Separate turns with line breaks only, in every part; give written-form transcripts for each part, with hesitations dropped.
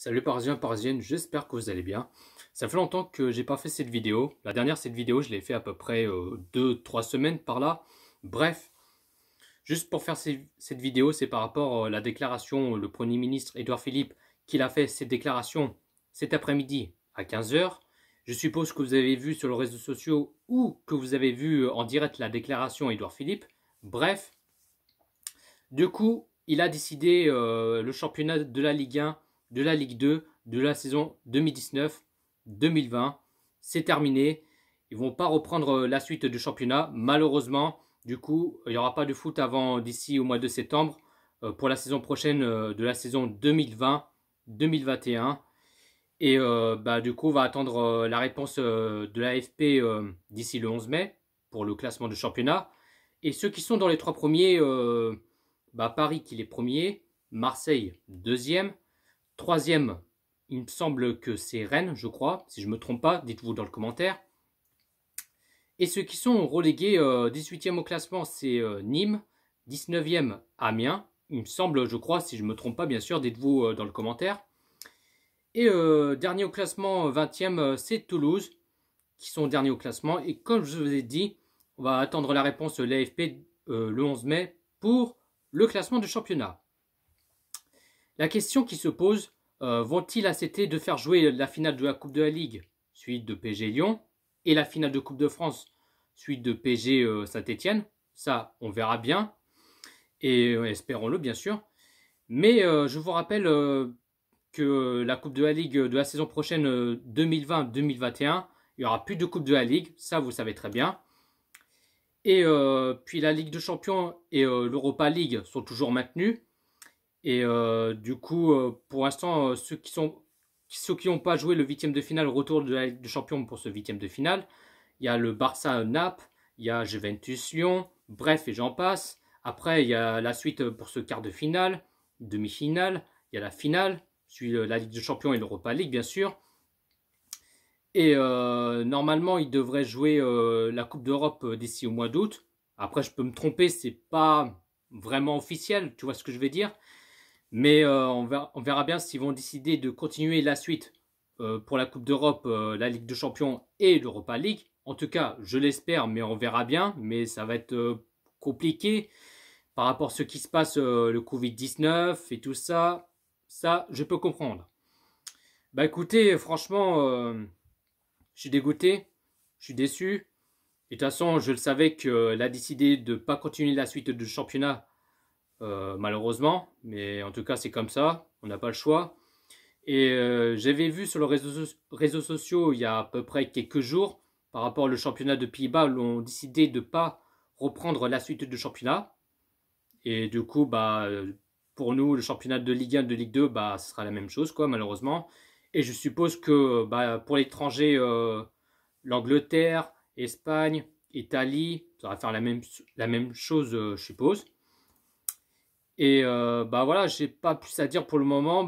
Salut parisiens, parisiennes, j'espère que vous allez bien. Ça fait longtemps que j'ai pas fait cette vidéo. La dernière, cette vidéo, je l'ai fait à peu près 2-3 semaines par là. Bref, juste pour faire cette vidéo, c'est par rapport à la déclaration, le Premier ministre Édouard Philippe, qu'il a fait cette déclaration cet après-midi à 15 heures. Je suppose que vous avez vu sur les réseaux sociaux ou que vous avez vu en direct la déclaration Édouard Philippe. Bref, du coup, il a décidé le championnat de la Ligue 1, de la Ligue 2, de la saison 2019-2020. C'est terminé. Ils ne vont pas reprendre la suite du championnat. Malheureusement, du coup, il n'y aura pas de foot avant d'ici au mois de septembre pour la saison prochaine de la saison 2020-2021. Et du coup, on va attendre la réponse de l'AFP d'ici le 11 mai pour le classement du championnat. Et ceux qui sont dans les trois premiers, Paris qui est premier, Marseille deuxième, troisième, il me semble que c'est Rennes, je crois. Si je ne me trompe pas, dites-vous dans le commentaire. Et ceux qui sont relégués 18e au classement, c'est Nîmes, 19e Amiens. Il me semble, je crois, si je ne me trompe pas, bien sûr, dites-vous dans le commentaire. Et dernier au classement, 20e, c'est Toulouse, qui sont derniers au classement. Et comme je vous ai dit, on va attendre la réponse de l'AFP le 11 mai pour le classement du championnat. La question qui se pose, vont-ils accepter de faire jouer la finale de la Coupe de la Ligue, suite de PSG Lyon, et la finale de Coupe de France, suite de PSG Saint-Etienne? Ça, on verra bien, et espérons-le bien sûr. Mais je vous rappelle que la Coupe de la Ligue de la saison prochaine 2020-2021, il n'y aura plus de Coupe de la Ligue, ça vous savez très bien. Et puis la Ligue de Champions et l'Europa League sont toujours maintenus. Et du coup, pour l'instant, ceux qui n'ont pas joué le huitième de finale, retour de la Ligue des Champions pour ce huitième de finale, il y a le Barça Naples, il y a Juventus Lyon, bref, et j'en passe. Après, il y a la suite pour ce quart de finale, demi-finale, il y a la finale, puis la Ligue des Champions et l'Europa League, bien sûr. Et normalement, ils devraient jouer la Coupe d'Europe d'ici au mois d'août. Après, je peux me tromper, c'est pas vraiment officiel, tu vois ce que je vais dire. Mais on verra bien s'ils vont décider de continuer la suite pour la Coupe d'Europe, la Ligue des Champions et l'Europa League. En tout cas, je l'espère, mais on verra bien. Mais ça va être compliqué par rapport à ce qui se passe, le Covid-19 et tout ça. Ça, je peux comprendre. Bah écoutez, franchement, je suis dégoûté, je suis déçu. Et de toute façon, je le savais qu'elle a décidé de ne pas continuer la suite du championnat. Malheureusement, mais en tout cas c'est comme ça, on n'a pas le choix. Et j'avais vu sur les réseaux sociaux il y a à peu près quelques jours, par rapport au championnat de Pays-Bas, où on décidé de ne pas reprendre la suite du championnat. Et du coup, pour nous, le championnat de Ligue 1, de Ligue 2, ce sera la même chose, quoi, malheureusement. Et je suppose que pour l'étranger, l'Angleterre, Espagne, Italie, ça va faire la même chose, je suppose. Et voilà, j'ai pas plus à dire pour le moment.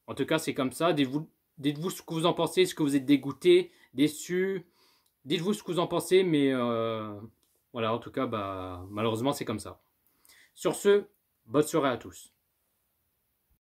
En tout cas, c'est comme ça. Dites-vous ce que vous en pensez. Est-ce que vous êtes dégoûté, déçu? Dites-vous ce que vous en pensez. Mais voilà, en tout cas, malheureusement, c'est comme ça. Sur ce, bonne soirée à tous.